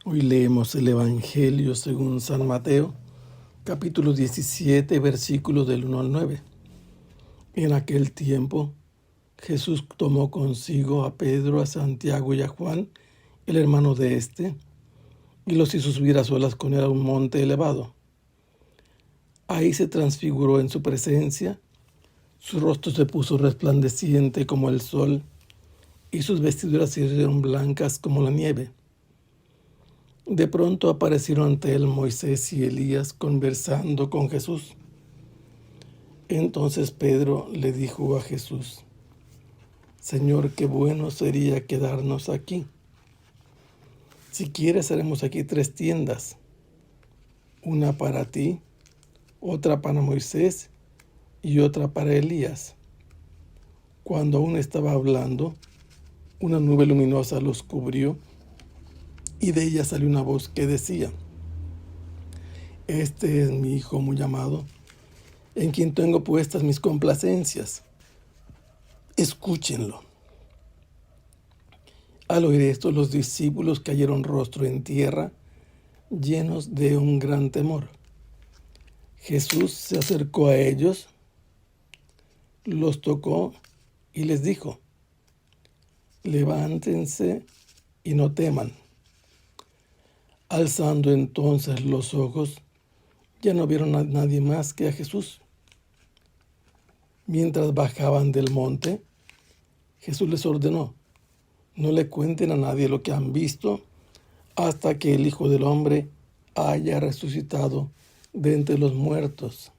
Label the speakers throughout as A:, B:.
A: Hoy leemos el Evangelio según San Mateo, capítulo 17, versículos del 1 al 9. En aquel tiempo, Jesús tomó consigo a Pedro, a Santiago y a Juan, el hermano de éste, y los hizo subir a solas con él a un monte elevado. Ahí se transfiguró en su presencia, su rostro se puso resplandeciente como el sol, y sus vestiduras se hicieron blancas como la nieve. De pronto aparecieron ante él Moisés y Elías conversando con Jesús. Entonces Pedro le dijo a Jesús: Señor, qué bueno sería quedarnos aquí. Si quieres, haremos aquí 3 tiendas, una para ti, otra para Moisés y otra para Elías. Cuando aún estaba hablando, una nube luminosa los cubrió y de ella salió una voz que decía: Este es mi Hijo muy amado, en quien tengo puestas mis complacencias. Escúchenlo. Al oír esto, los discípulos cayeron rostro en tierra, llenos de un gran temor. Jesús se acercó a ellos, los tocó y les dijo: Levántense y no teman. Alzando entonces los ojos, ya no vieron a nadie más que a Jesús. Mientras bajaban del monte, Jesús les ordenó: No le cuenten a nadie lo que han visto hasta que el Hijo del Hombre haya resucitado de entre los muertos.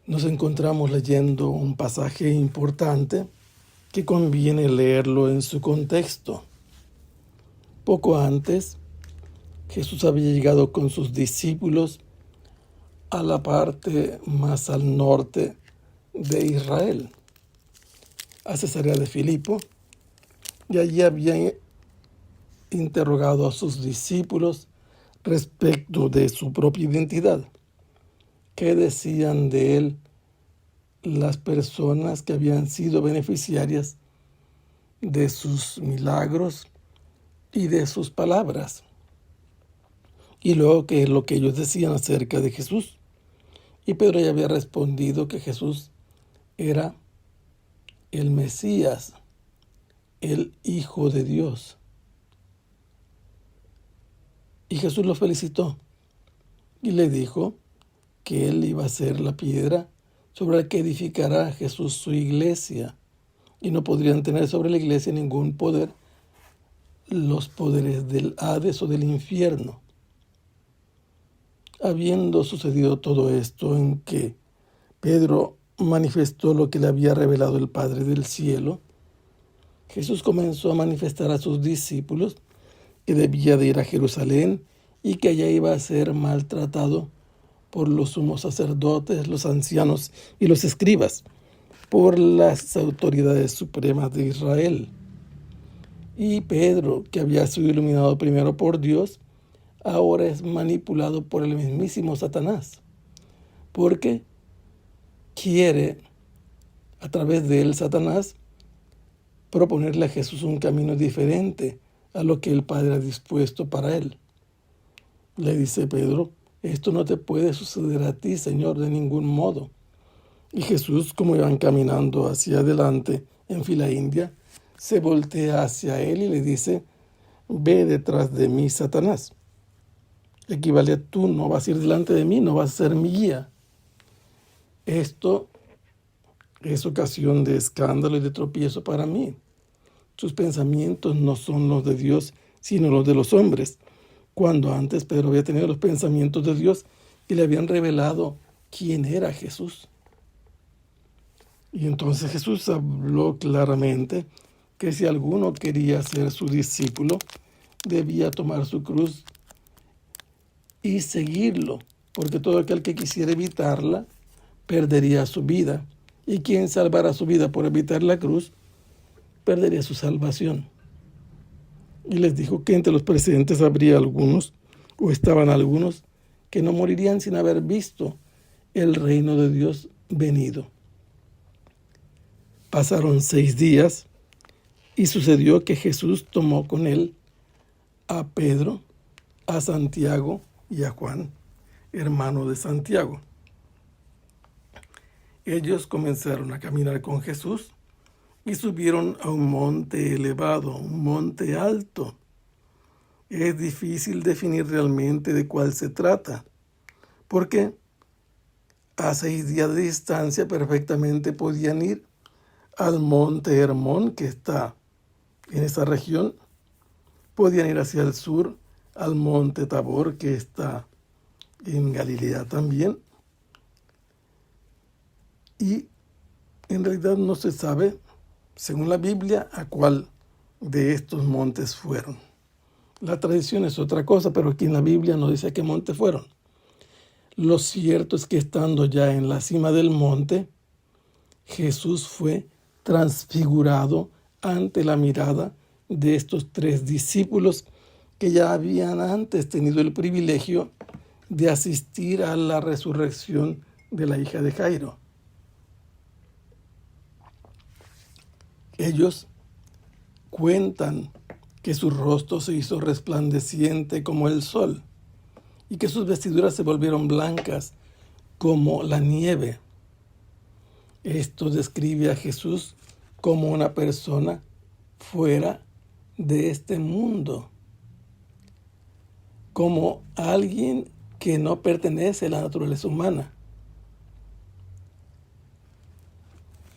A: Nos encontramos leyendo un pasaje importante que conviene leerlo en su contexto. Poco antes, Jesús había llegado con sus discípulos a la parte más al norte de Israel, a Cesarea de Filipo, y allí había interrogado a sus discípulos respecto de su propia identidad. ¿Qué decían de él las personas que habían sido beneficiarias de sus milagros y de sus palabras? Y luego, ¿qué es lo que ellos decían acerca de Jesús? Y Pedro ya había respondido que Jesús era el Mesías, el Hijo de Dios. Y Jesús lo felicitó y le dijo que él iba a ser la piedra sobre la que edificará Jesús su iglesia, y no podrían tener sobre la iglesia ningún poder los poderes del Hades o del infierno. Habiendo sucedido todo esto, en que Pedro manifestó lo que le había revelado el Padre del cielo, Jesús comenzó a manifestar a sus discípulos que debía de ir a Jerusalén y que allá iba a ser maltratado por los sumos sacerdotes, los ancianos y los escribas, por las autoridades supremas de Israel. Y Pedro, que había sido iluminado primero por Dios, ahora es manipulado por el mismísimo Satanás, porque quiere, a través de él, Satanás, proponerle a Jesús un camino diferente a lo que el Padre ha dispuesto para él. Le dice Pedro: esto no te puede suceder a ti, Señor, de ningún modo. Y Jesús, como iban caminando hacia adelante en fila india, se voltea hacia él y le dice: ve detrás de mí, Satanás. Equivale a: tú no vas a ir delante de mí, no vas a ser mi guía. Esto es ocasión de escándalo y de tropiezo para mí. Sus pensamientos no son los de Dios, sino los de los hombres. Cuando antes Pedro había tenido los pensamientos de Dios y le habían revelado quién era Jesús. Y entonces Jesús habló claramente que si alguno quería ser su discípulo, debía tomar su cruz y seguirlo, porque todo aquel que quisiera evitarla perdería su vida, y quien salvara su vida por evitar la cruz perdería su salvación. Y les dijo que entre los presentes habría algunos, o estaban algunos, que no morirían sin haber visto el reino de Dios venido. Pasaron 6 días Y sucedió que Jesús tomó con él a Pedro, a Santiago y a Juan, hermano de Santiago. Ellos comenzaron a caminar con Jesús y subieron a un monte elevado, un monte alto. Es difícil definir realmente de cuál se trata, porque a 6 días de distancia perfectamente podían ir al monte Hermón, que está en esa región. Podían ir hacia el sur, al monte Tabor, que está en Galilea también. Y en realidad no se sabe, según la Biblia, a cuál de estos montes fueron. La tradición es otra cosa, pero aquí en la Biblia no dice a qué monte fueron. Lo cierto es que estando ya en la cima del monte, Jesús fue transfigurado ante la mirada de estos 3 discípulos que ya habían antes tenido el privilegio de asistir a la resurrección de la hija de Jairo. Ellos cuentan que su rostro se hizo resplandeciente como el sol y que sus vestiduras se volvieron blancas como la nieve. Esto describe a Jesús como una persona fuera de este mundo, como alguien que no pertenece a la naturaleza humana.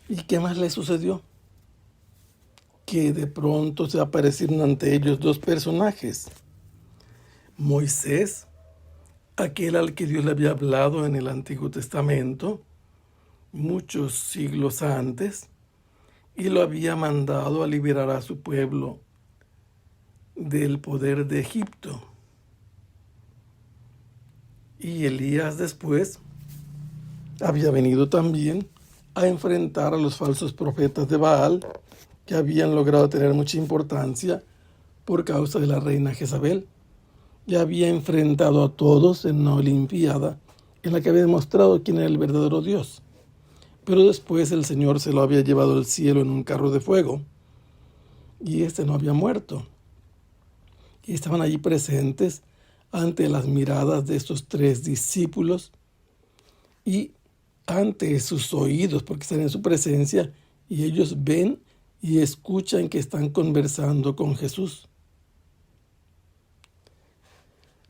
A: ¿Y qué más le sucedió? Que de pronto se aparecieron ante ellos 2 personajes. Moisés, aquel al que Dios le había hablado en el Antiguo Testamento, muchos siglos antes, y lo había mandado a liberar a su pueblo del poder de Egipto. Y Elías después había venido también a enfrentar a los falsos profetas de Baal, que habían logrado tener mucha importancia por causa de la reina Jezabel, y había enfrentado a todos en una olimpiada en la que había demostrado quién era el verdadero Dios. Pero después el Señor se lo había llevado al cielo en un carro de fuego, y no había muerto. Y estaban allí presentes ante las miradas de estos 3 discípulos y ante sus oídos, porque están en su presencia, y ellos ven y escuchan que están conversando con Jesús.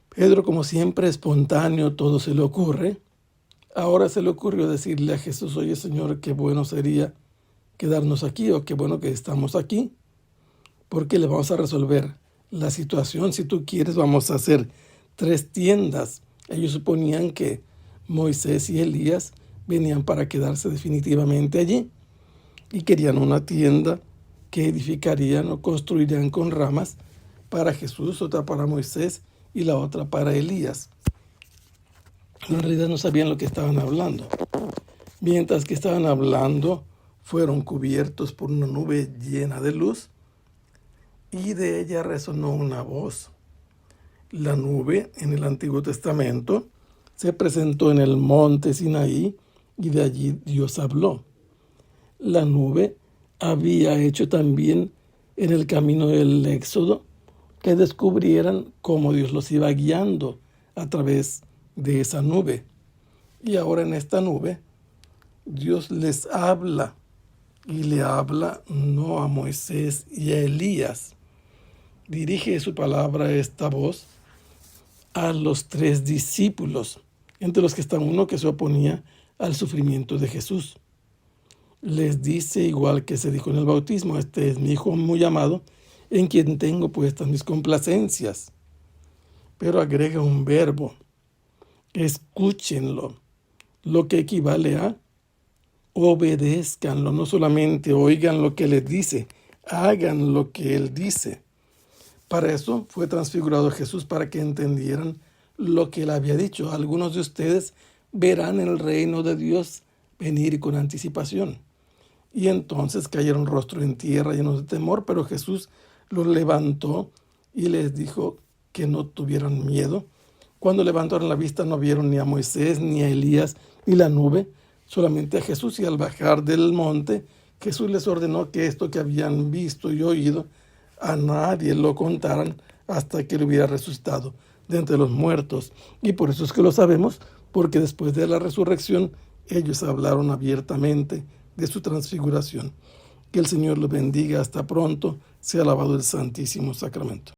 A: Pedro, como siempre, espontáneo, todo se le ocurre. Ahora se le ocurrió decirle a Jesús: oye, Señor, qué bueno sería quedarnos aquí, o qué bueno que estamos aquí, porque le vamos a resolver la situación. Si tú quieres, vamos a hacer 3 tiendas. Ellos suponían que Moisés y Elías venían para quedarse definitivamente allí, y querían una tienda que edificarían o construirían con ramas para Jesús, otra para Moisés y la otra para Elías. En realidad no sabían lo que estaban hablando. Mientras que estaban hablando, fueron cubiertos por una nube llena de luz, y de ella resonó una voz. La nube en el Antiguo Testamento se presentó en el monte Sinaí, y de allí Dios habló. La nube había hecho también en el camino del Éxodo que descubrieran cómo Dios los iba guiando a través de esa nube. Y ahora en esta nube Dios les habla, y le habla no a Moisés y a Elías. Dirige su palabra, esta voz, a los 3 discípulos, entre los que está uno que se oponía al sufrimiento de Jesús. Les dice, igual que se dijo en el bautismo: este es mi Hijo muy amado, en quien tengo puestas mis complacencias. Pero agrega un verbo: escúchenlo, lo que equivale a obedézcanlo. No solamente oigan lo que les dice, hagan lo que Él dice. Para eso fue transfigurado Jesús, para que entendieran lo que Él había dicho: algunos de ustedes verán el reino de Dios venir con anticipación. Y entonces cayeron rostro en tierra, llenos de temor, pero Jesús los levantó y les dijo que no tuvieran miedo. Cuando levantaron la vista, no vieron ni a Moisés, ni a Elías, ni la nube, solamente a Jesús. Y al bajar del monte, Jesús les ordenó que esto que habían visto y oído a nadie lo contaran hasta que él hubiera resucitado de entre los muertos. Y por eso es que lo sabemos, porque después de la resurrección ellos hablaron abiertamente de su transfiguración. Que el Señor los bendiga. Hasta pronto. Sea alabado el Santísimo Sacramento.